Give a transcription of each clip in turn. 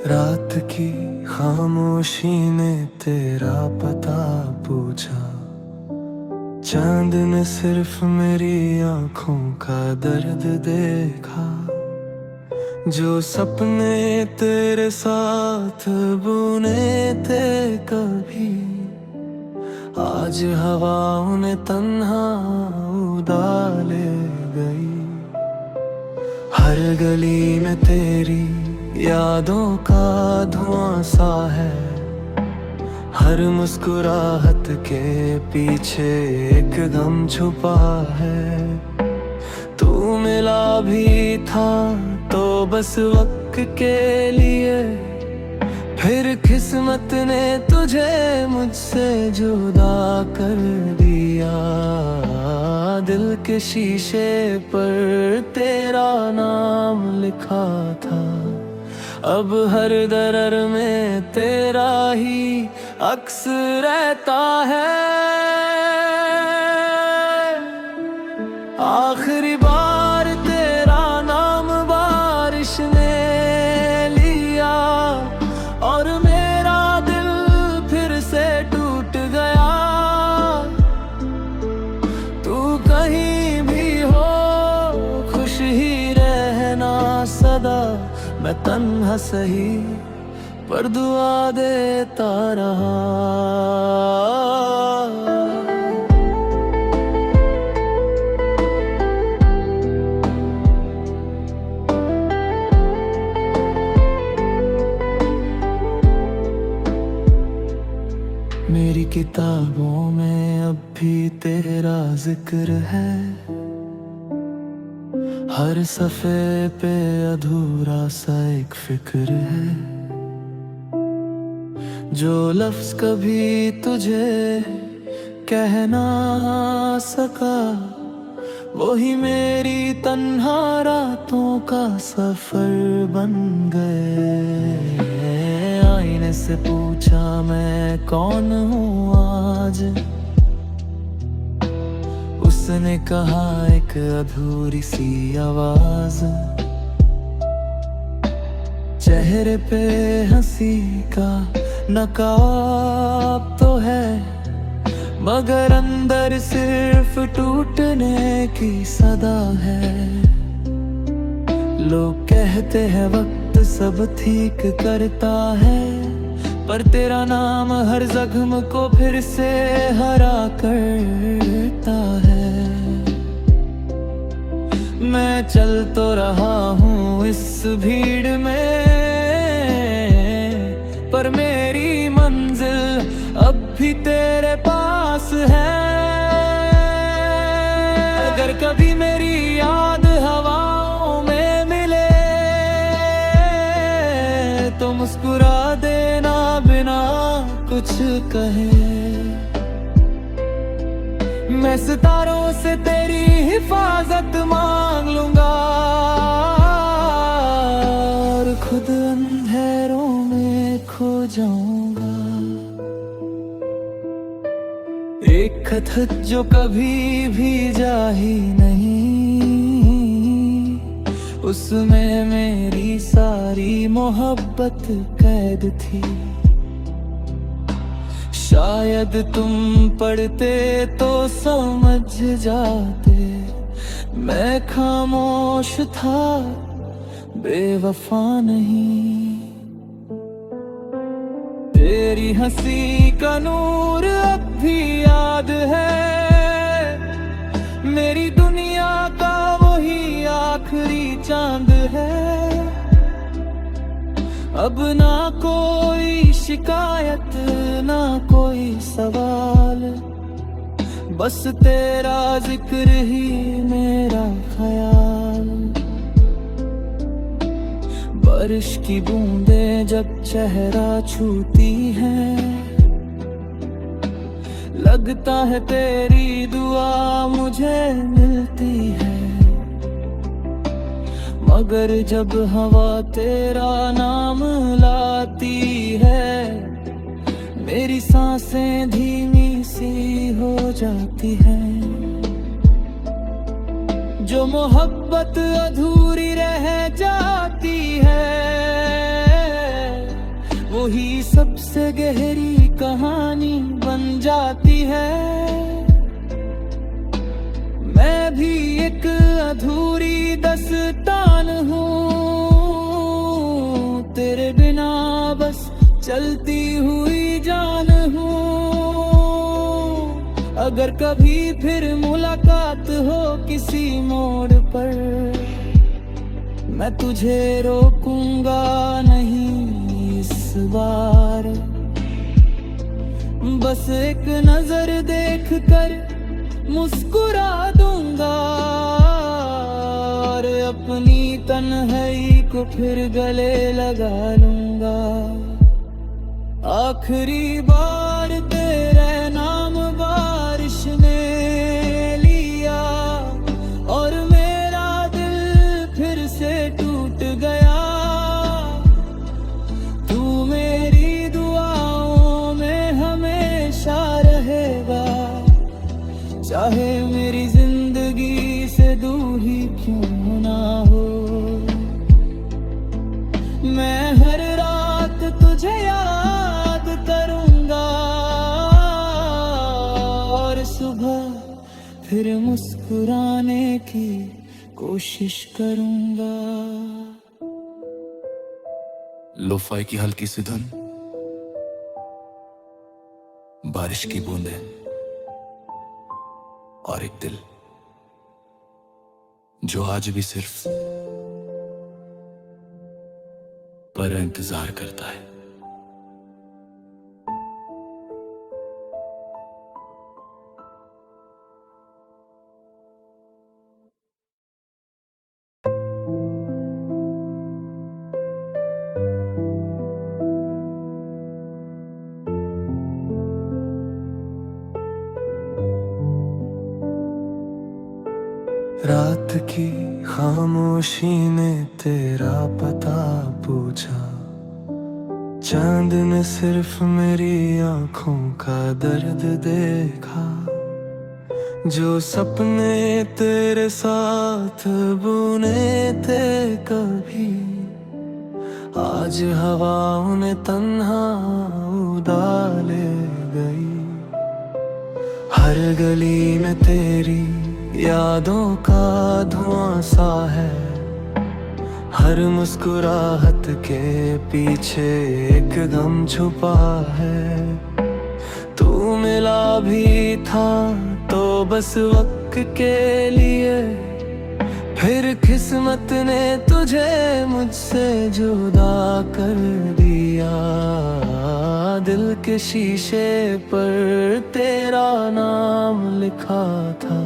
रात की खामोशी ने तेरा पता पूछा। चांद ने सिर्फ मेरी आंखों का दर्द देखा। जो सपने तेरे साथ बुने थे कभी, आज हवाओं ने तन्हा उड़ा ले गई। हर गली में तेरी यादों का धुआं सा है। हर मुस्कुराहट के पीछे एक गम छुपा है। तू मिला भी था तो बस वक्त के लिए, फिर किस्मत ने तुझे मुझसे जुदा कर दिया। दिल के शीशे पर तेरा नाम लिखा था, अब हर दरर में तेरा ही अक्स रहता है। आखिरी बार तेरा नाम बारिश ने लिया और मेरा दिल फिर से टूट गया। तू कहीं भी हो खुश ही रहना सदा, मैं तन्हा सही पर दुआ देता रहा। मेरी किताबों में अब भी तेरा जिक्र है। हर सफ़े पे अधूरा सा एक फिक्र है। जो लफ्ज कभी तुझे कह ना सका, वही मेरी तन्हा रातों का सफर बन गए। आईने से पूछा मैं कौन हूँ आज, उसने कहा एक अधूरी सी आवाज। चेहरे पे हंसी का नकाब तो है, मगर अंदर सिर्फ टूटने की सदा है। लोग कहते हैं वक्त सब ठीक करता है, पर तेरा नाम हर जख्म को फिर से हरा करता है। मैं चल तो रहा हूँ इस भीड़ में, पर मेरी मंजिल अब भी तेरे पास है। अगर कभी मेरी याद हवाओं में मिले तो मुस्कुरा देना बिना कुछ कहे। मैं सितारों से तेरी हिफाजत मांग लूंगा और खुद अंधेरों में खो जाऊंगा। एक खत जो कभी भी जा ही नहीं, उसमें मेरी सारी मोहब्बत कैद थी। शायद तुम पढ़ते तो समझ जाते, मैं खामोश था बेवफा नहीं। तेरी हंसी का नूर अब भी याद है, मेरी दुनिया का वही आखिरी चांद है। अब ना कोई शिकायत ना कोई सवाल, बस तेरा जिक्र ही मेरा ख्याल। बारिश की बूंदें जब चेहरा छूती हैं, लगता है तेरी दुआ मुझे मिलती है। मगर जब हवा तेरा नाम लाती है, मेरी सांसें धीमी सी हो जाती हैं। जो मोहब्बत अधूरी रह जाती है, ही सबसे गहरी कहानी बन जाती है। मैं भी एक अधूरी दास्तान हूँ, तेरे बिना बस चलती हुई जान हूँ। अगर कभी फिर मुलाकात हो किसी मोड़ पर, मैं तुझे रोकूंगा नहीं इस बार। बस एक नजर देख कर मुस्कुरा दूंगा, और अपनी तन्हाई को फिर गले लगा लूंगा। आखिरी बार तेरे नाम बारिश ने लिया, और मेरा दिल फिर से टूट गया। तू मेरी दुआओं में हमेशा रहेगा, चाहे मेरी जिंदगी से दूर ही क्यों ना हो। मैं हर रात तुझे याद करूंगा, और सुबह फिर मुस्कुराने की कोशिश करूंगा। लोफाई की हल्की सी धुन, बारिश की बूंदें, और एक दिल जो आज भी सिर्फ पर इंतजार करता है। रात की खामोशी ने तेरा पता पूछा, चांद ने सिर्फ मेरी आंखों का दर्द देखा। जो सपने तेरे साथ बुने थे कभी, आज हवाओं ने तन्हा उड़ा ले गई। हर गली में तेरी यादों का धुआं सा है, हर मुस्कुराहट के पीछे एक गम छुपा है। तू मिला भी था तो बस वक्त के लिए, फिर किस्मत ने तुझे मुझसे जुदा कर दिया। दिल के शीशे पर तेरा नाम लिखा था,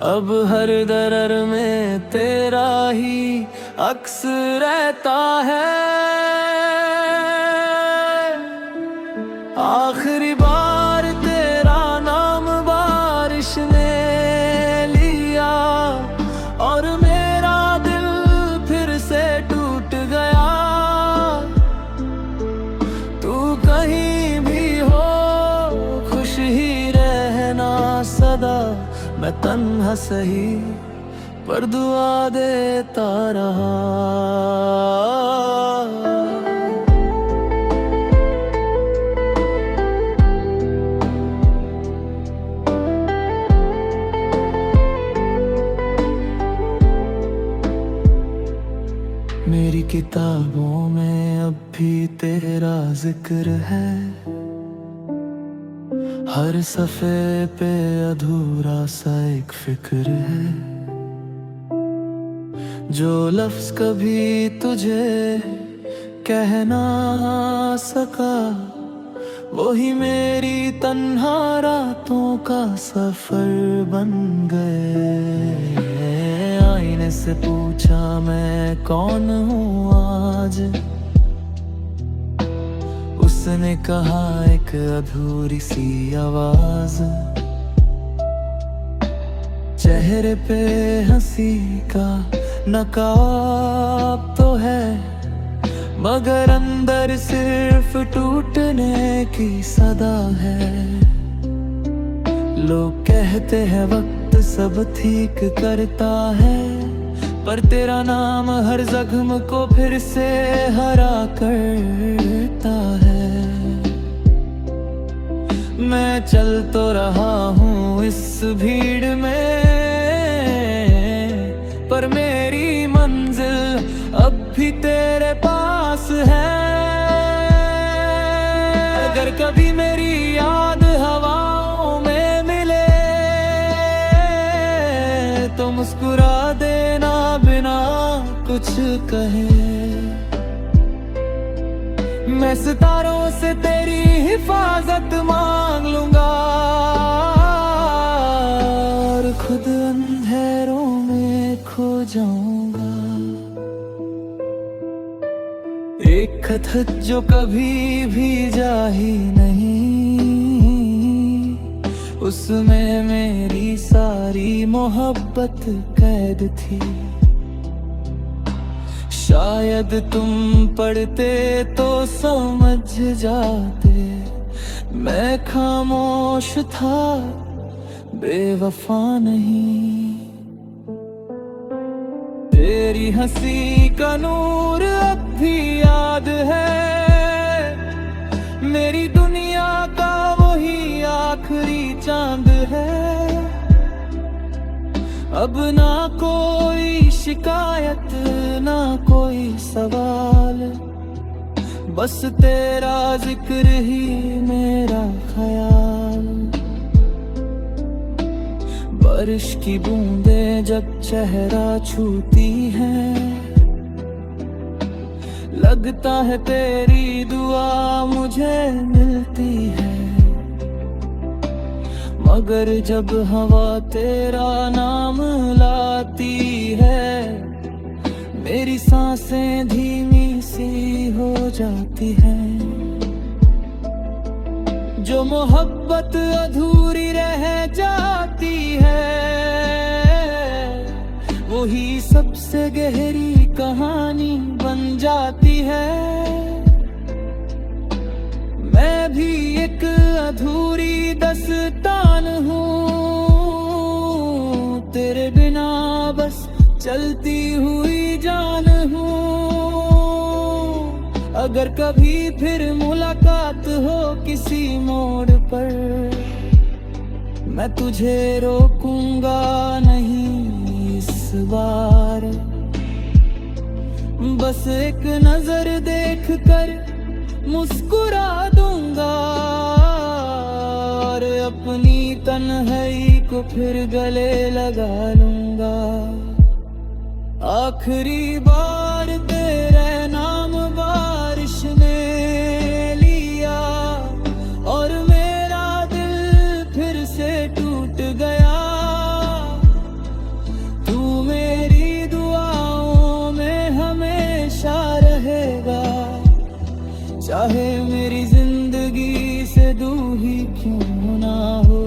अब हर दरर में तेरा ही अक्स रहता है। आखिरी बार तेरा नाम बारिश ने लिया, और मेरा दिल फिर से टूट गया। तू कहीं भी हो खुश ही रहना सदा, मैं तन्हा सही पर दुआ देता रहा। मेरी किताबों में अब भी तेरा जिक्र है, हर सफ़े पे अधूरा सा एक फिक्र है। जो लफ्ज़ कभी तुझे कह ना सका, वही मेरी तन्हा रातों का सफ़र बन गए। आईने से पूछा मैं कौन हूँ आज, उसने कहा एक अधूरी सी आवाज। चेहरे पे हंसी का नकाब तो है, मगर अंदर सिर्फ टूटने की सदा है। लोग कहते हैं वक्त सब ठीक करता है, पर तेरा नाम हर जख्म को फिर से हरा करता है। मैं चल तो रहा हूँ इस भीड़ में, पर मेरी मंजिल अब भी तेरे पास है। अगर कभी मेरी याद हवाओं में मिले तो मुस्कुरा देना बिना कुछ कहे। मैं सितारों से तेरी हिफाजत मांग लूंगा और खुद अंधेरों में खो जाऊंगा। एक खत जो कभी भी जा ही नहीं, उसमें मेरी सारी मोहब्बत कैद थी। शायद तुम पढ़ते तो समझ जाते, मैं खामोश था, बेवफा नहीं। तेरी हंसी का नूर अब भी याद है, मेरी दुनिया का वही आखिरी चांद है। अब ना कोई शिकायत ना कोई सवाल, बस तेरा जिक्र ही मेरा ख्याल। बारिश की बूंदें जब चेहरा छूती हैं, लगता है तेरी दुआ मुझे मिलती है। मगर जब हवा तेरा नाम लाती है, मेरी सांसें धीमी सी हो जाती हैं। जो मोहब्बत अधूरी रह जाती है, वही सबसे गहरी कहानी बन जाती है। मैं भी एक अधूरी दास्तान हूँ, तेरे बिना बस चलती हुई जान हूँ। अगर कभी फिर मुलाकात हो किसी मोड़ पर, मैं तुझे रोकूंगा नहीं इस बार। बस एक नजर देख कर मुस्कुरा दूंगा और अपनी तन्हाई को फिर गले लगा लूंगा। आखिरी बार तेरे नाम बारिश ने लिया और मेरा दिल फिर से टूट गया। तू मेरी दुआओं में हमेशा रहेगा, चाहे मेरी जिंदगी से दूरी क्यों ना हो।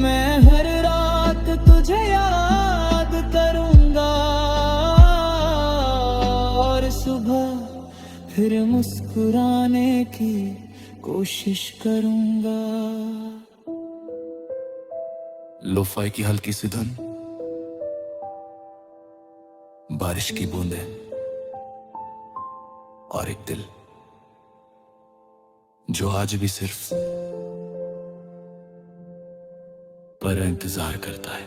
मैं हर रात तुझे याद करूंगा और सुबह फिर मुस्कुराने की कोशिश करूंगा। लोफाई की हल्की सी धुन, बारिश की बूंदें और एक दिल जो आज भी सिर्फ पर इंतजार करता है।